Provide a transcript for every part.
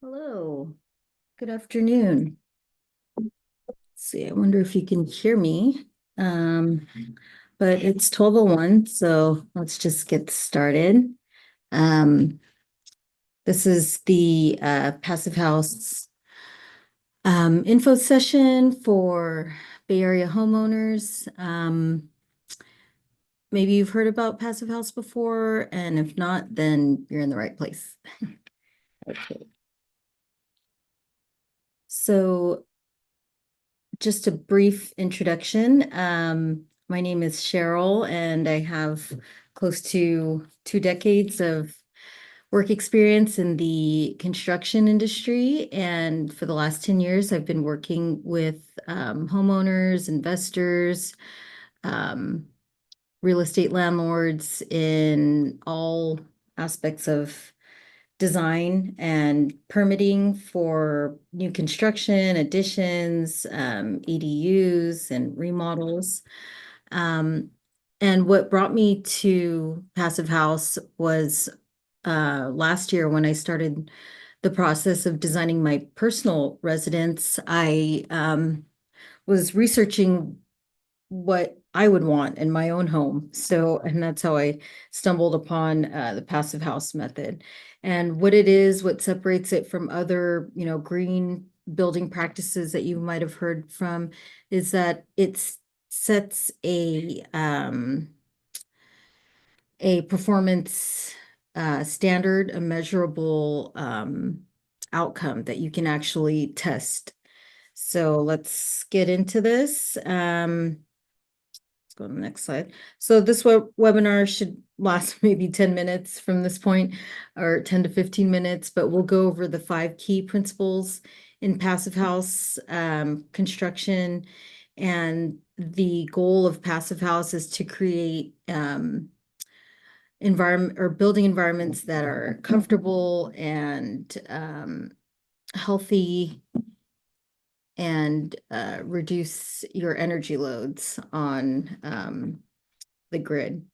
Hello, good afternoon. Let's see, I wonder if you can hear me. Um, but it's 12:01, so let's just get started. Um, this is the Passive House info session for Bay Area homeowners. Maybe you've heard about Passive House before, and if not, then you're in the right place. Okay. So just a brief introduction. My name is Cheryl, and I have close to 2 decades of work experience in the construction industry. And for the last 10 years, I've been working with homeowners, investors, um, real estate landlords in all aspects of design and permitting for new construction, additions, EDUs and remodels. Um, and what brought me to Passive House was last year when I started the process of designing my personal residence. I was researching what I would want in my own home. So, and that's how I stumbled upon the Passive House method. And what it is, what separates it from other, green building practices that you might have heard from, is that it sets a performance standard, a measurable outcome that you can actually test. So let's get into this. Let's go to the next slide. So this webinar should last maybe 10 minutes from this point, or 10 to 15 minutes, but we'll go over the 5 key principles in Passive House construction. And the goal of Passive House is to create environment or building environments that are comfortable and healthy and reduce your energy loads on the grid.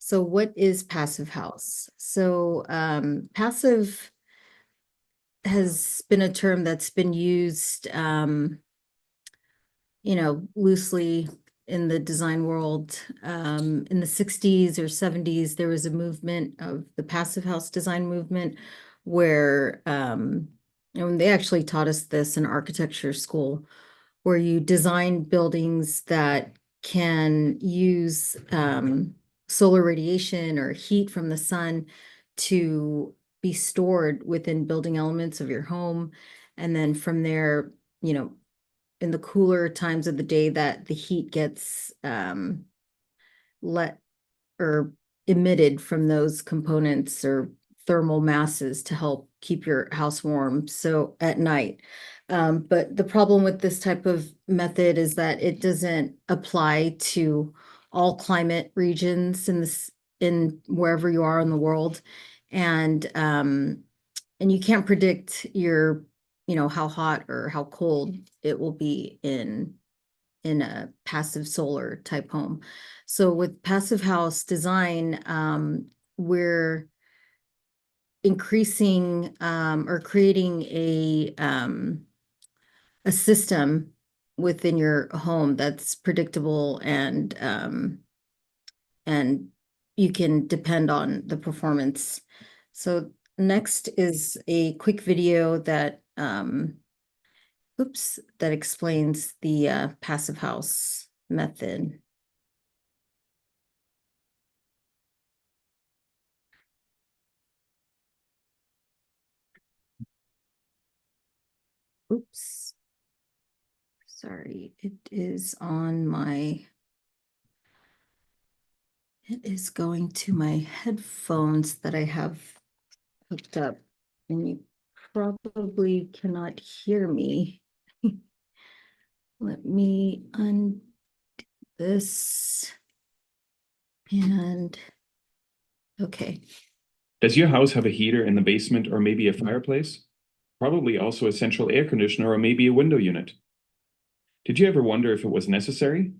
So what is Passive House? So passive has been a term that's been used, loosely in the design world. In the 60s or 70s, there was a movement of the Passive House design movement where, and they actually taught us this in architecture school, where you design buildings that can use solar radiation or heat from the sun to be stored within building elements of your home. And then from there, in the cooler times of the day that the heat gets let or emitted from those components or thermal masses to help keep your house warm. So at night. But the problem with this type of method is that it doesn't apply to all climate regions in wherever you are in the world. And you can't predict how hot or how cold it will be in a passive solar type home. So with Passive House design, we're increasing or creating a system within your home that's predictable and you can depend on the performance. So next is a quick video that that explains the Passive House method. Oops. Sorry, it is going to my headphones that I have hooked up, and you probably cannot hear me. Let me undo this and okay. Does your house have a heater in the basement or maybe a fireplace? Probably also a central air conditioner or maybe a window unit. Did you ever wonder if it was necessary?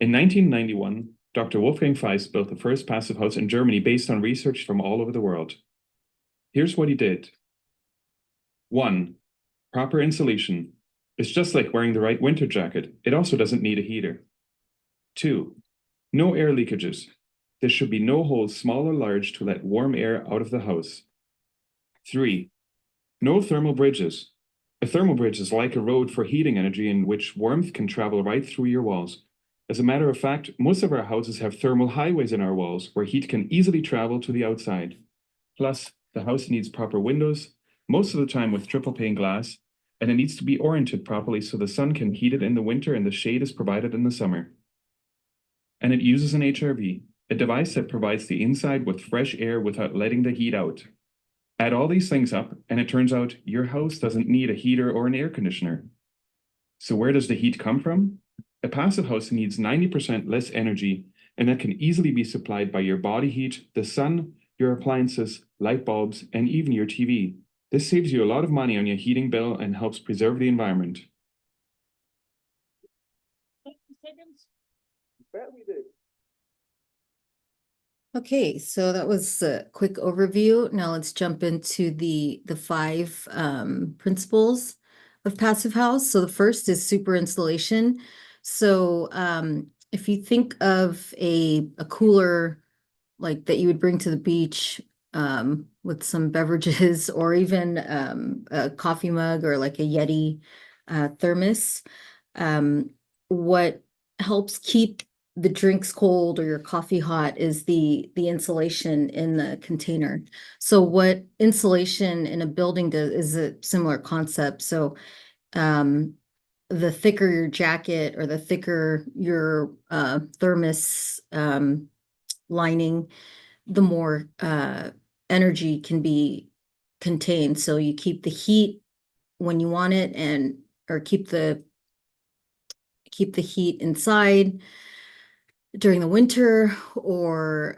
In 1991, Dr. Wolfgang Feist built the first passive house in Germany based on research from all over the world. Here's what he did. 1. Proper insulation. It's just like wearing the right winter jacket. It also doesn't need a heater. 2. No air leakages. There should be no holes, small or large, to let warm air out of the house. 3. No thermal bridges. A thermal bridge is like a road for heating energy in which warmth can travel right through your walls. As a matter of fact, most of our houses have thermal highways in our walls where heat can easily travel to the outside. Plus, the house needs proper windows, most of the time with triple pane glass, and it needs to be oriented properly so the sun can heat it in the winter and the shade is provided in the summer. And it uses an HRV, a device that provides the inside with fresh air without letting the heat out. Add all these things up, and it turns out your house doesn't need a heater or an air conditioner. So where does the heat come from? A passive house needs 90% less energy, and that can easily be supplied by your body heat, the sun, your appliances, light bulbs, and even your TV. This saves you a lot of money on your heating bill and helps preserve the environment. Okay, so that was a quick overview. Now let's jump into the five principles of passive house. So the first is super insulation. So if you think of a cooler like that you would bring to the beach with some beverages or even a coffee mug or like a Yeti thermos, what helps keep the drinks cold or your coffee hot is the insulation in the container. So what insulation in a building does is a similar concept. So the thicker your jacket or the thicker your thermos lining, the more energy can be contained. So you keep the heat when you want it and or keep the heat inside during the winter or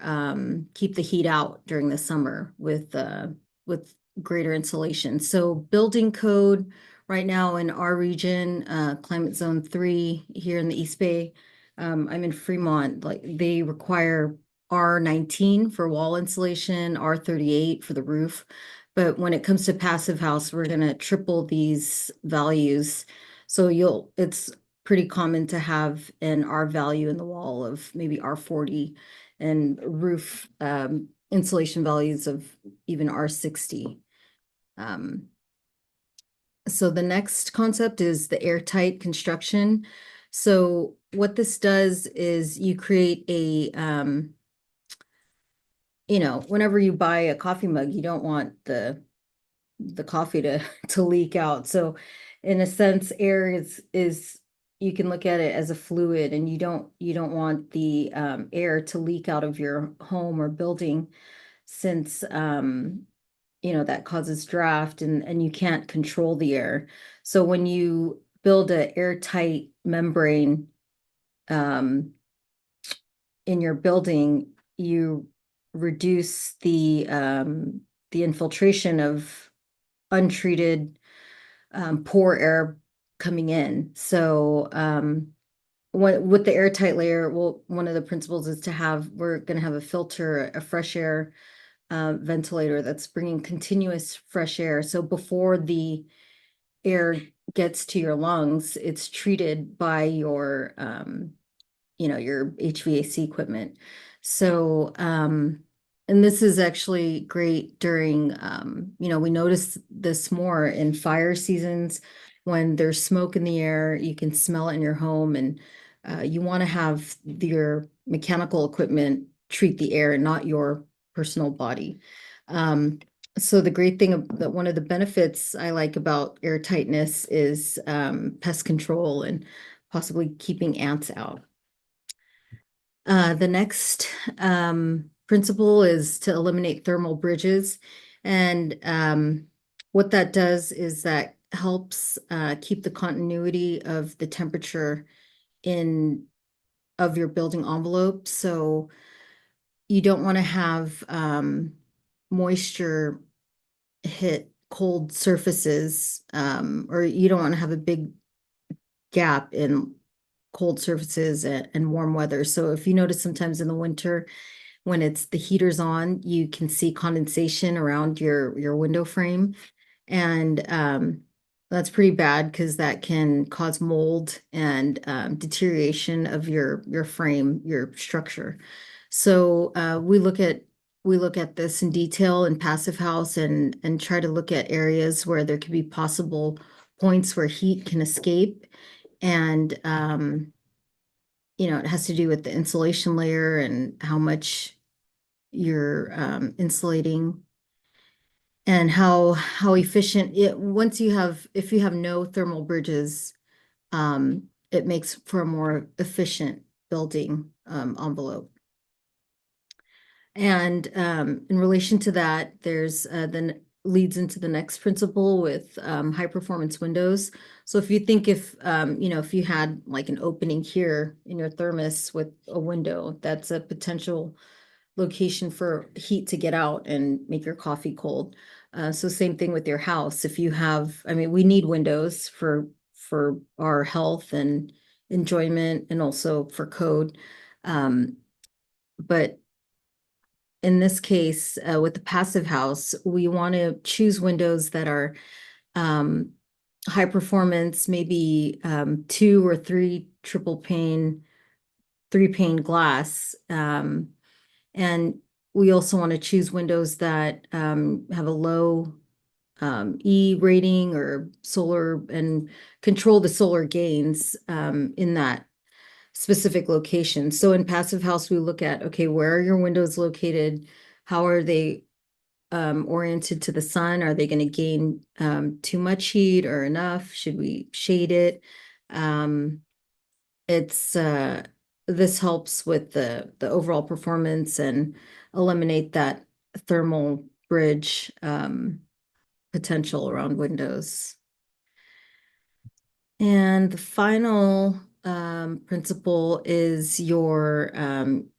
keep the heat out during the summer with greater insulation. So building code right now in our region, climate zone 3 here in the East Bay, I'm in Fremont, like they require R19 for wall insulation, R38 for the roof. But when it comes to passive house, we're gonna triple these values. So it's pretty common to have an R value in the wall of maybe R40 and roof insulation values of even R60. So the next concept is the airtight construction. So what this does is you create a, whenever you buy a coffee mug, you don't want the coffee to to leak out. So in a sense, air is you can look at it as a fluid and you don't want the air to leak out of your home or building since that causes draft and you can't control the air. So when you build an airtight membrane in your building, you reduce the infiltration of untreated poor air coming in. So with the airtight layer, well, one of the principles is we're going to have a filter, a fresh air ventilator that's bringing continuous fresh air. So before the air gets to your lungs, it's treated by your your HVAC equipment. So and this is actually great during we notice this more in fire seasons when there's smoke in the air, you can smell it in your home, and you want to have your mechanical equipment treat the air and not your personal body. So the great thing that one of the benefits I like about air tightness is pest control and possibly keeping ants out. The next principle is to eliminate thermal bridges. And what that does is that helps keep the continuity of the temperature of your building envelope. So you don't want to have moisture hit cold surfaces, or you don't want to have a big gap in cold surfaces and warm weather. So if you notice sometimes in the winter when it's the heater's on, you can see condensation around your window frame. And that's pretty bad because that can cause mold and deterioration of your frame, your structure. So we look at this in detail in Passive House and try to look at areas where there could be possible points where heat can escape. And it has to do with the insulation layer and how much you're insulating and how efficient it once you have if you have no thermal bridges, it makes for a more efficient building envelope. And in relation to that, there's then leads into the next principle with high performance windows. So if you think if you had like an opening here in your thermos with a window, that's a potential location for heat to get out and make your coffee cold. So same thing with your house. If you have, I mean, we need windows for our health and enjoyment and also for code. But in this case, with the Passive House, we want to choose windows that are high performance, maybe 2 or 3 triple pane, 3-pane glass. And we also want to choose windows that have a low E rating or solar and control the solar gains in that specific location. So in Passive House, we look at, okay, where are your windows located? How are they oriented to the sun? Are they going to gain too much heat or enough? Should we shade it? It's this helps with the overall performance and eliminate that thermal bridge potential around windows. And the final principle is your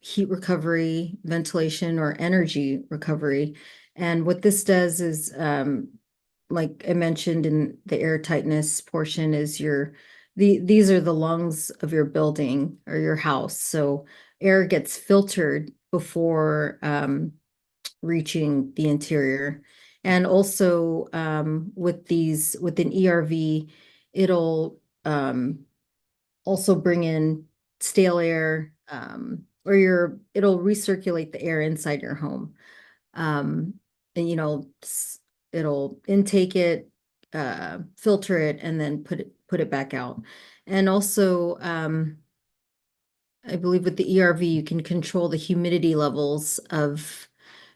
heat recovery, ventilation, or energy recovery. And what this does is, like I mentioned in the air tightness portion, is these are the lungs of your building or your house. So air gets filtered before reaching the interior. And also with an ERV, it'll also bring in stale air, or it'll recirculate the air inside your home. And it'll intake it, filter it, and then put it back out. And also, I believe with the ERV, you can control the humidity levels of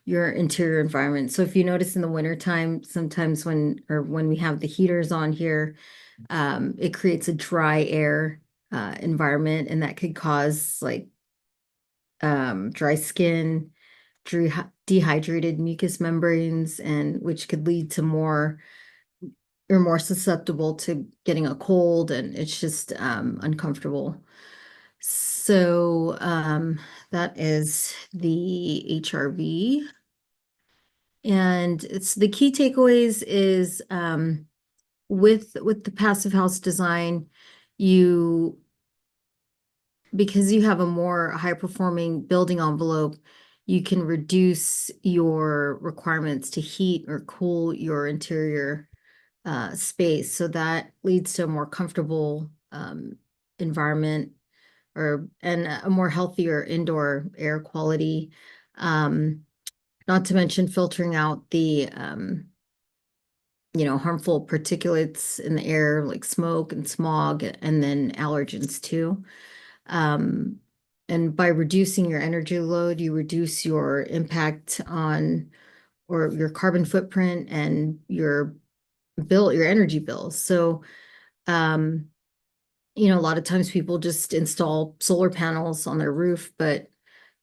your interior environment. So if you notice in the wintertime, sometimes when we have the heaters on here, it creates a dry air environment, and that could cause like dry skin, dehydrated mucous membranes, and which could lead to you're more susceptible to getting a cold, and it's just uncomfortable. So that is the HRV. And it's the key takeaways is with the Passive House design, because you have a more high performing building envelope, you can reduce your requirements to heat or cool your interior space. So that leads to a more comfortable environment and a more healthier indoor air quality. Not to mention filtering out the harmful particulates in the air like smoke and smog, and then allergens too. And by reducing your energy load, you reduce your impact on or your carbon footprint and your energy bill. So, a lot of times people just install solar panels on their roof, but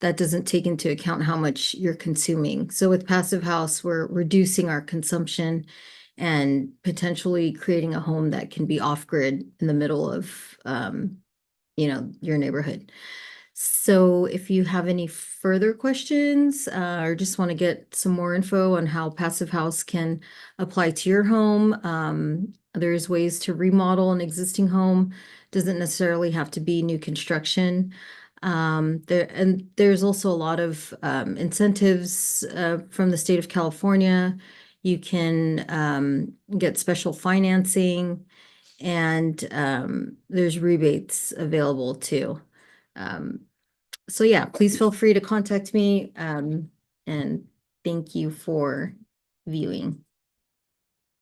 that doesn't take into account how much you're consuming. So with Passive House, we're reducing our consumption and potentially creating a home that can be off grid in the middle of, your neighborhood. So if you have any further questions or just want to get some more info on how Passive House can apply to your home, there's ways to remodel an existing home. Doesn't necessarily have to be new construction. There's also a lot of incentives from the state of California. You can get special financing, and there's rebates available too. Um, so yeah, please feel free to contact me, and thank you for viewing.